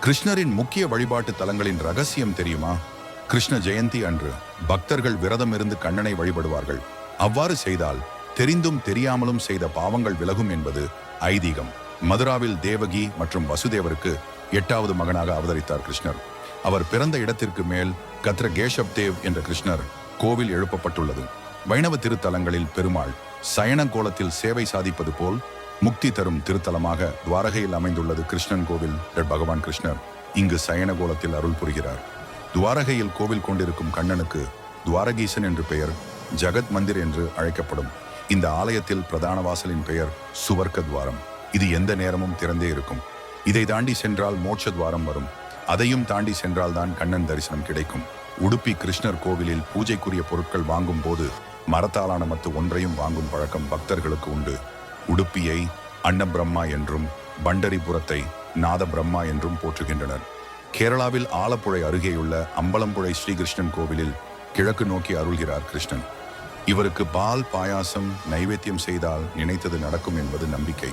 கிருஷ்ணரின் முக்கிய வழிபாட்டு தலங்களின் ரகசியம் தெரியுமா? கிருஷ்ண ஜெயந்தி அன்று பக்தர்கள் விரதம் இருந்து கண்ணனை வழிபடுவார்கள். அவ்வாறு செய்தால் தெரிந்தும் தெரியாமலும் செய்த பாவங்கள் விலகும் என்பது ஐதீகம். மதுராவில் தேவகி மற்றும் வசுதேவருக்கு 8வது மகனாக அவதரித்தார் கிருஷ்ணர். அவர் பிறந்த இடத்திற்கு மேல் கத்ர கேஷப் தேவ் என்ற கிருஷ்ணர் கோவில் எழுப்பப்பட்டுள்ளது. வைணவ திருத்தலங்களில் பெருமாள் சயன கோலத்தில் சேவை சாதிப்பது போல் முக்தி தரும் திருத்தலமாக துவாரகையில் அமைந்துள்ளது கிருஷ்ணன் கோவில். பகவான் கிருஷ்ணர் இங்கு சயன கோலத்தில் அருள் புரிகிறார். துவாரகையில் கோவில் கொண்டிருக்கும் கண்ணனுக்கு துவாரகீசன் என்று பெயர், ஜகத் மந்திர் என்று அழைக்கப்படும். இந்த ஆலயத்தில் பிரதான வாசலின் பெயர் சுவர்க்க துவாரம். இது எந்த நேரமும் திறந்தே இருக்கும். இதை தாண்டி சென்றால் மோட்ச துவாரம் வரும். அதையும் தாண்டி சென்றால்தான் கண்ணன் தரிசனம் கிடைக்கும். உடுப்பி கிருஷ்ணர் கோவிலில் பூஜைக்குரிய பொருட்கள் வாங்கும் போது மரத்தாலான மத்து ஒன்றையும் வாங்கும் பழக்கம் பக்தர்களுக்கு உண்டு. உடுப்பியை அன்ன பிரம்மா என்றும் பண்டரிபுரத்தை நாத பிரம்மா என்றும் போற்றுகின்றனர். கேரளாவில் ஆலப்புழை அருகேயுள்ள அம்பலம்புழை ஸ்ரீகிருஷ்ணன் கோவிலில் கிழக்கு நோக்கி அருள்கிறார் கிருஷ்ணன். இவருக்கு பால் பாயாசம் நைவேத்தியம் செய்தால் நினைத்தது நடக்கும் என்பது நம்பிக்கை.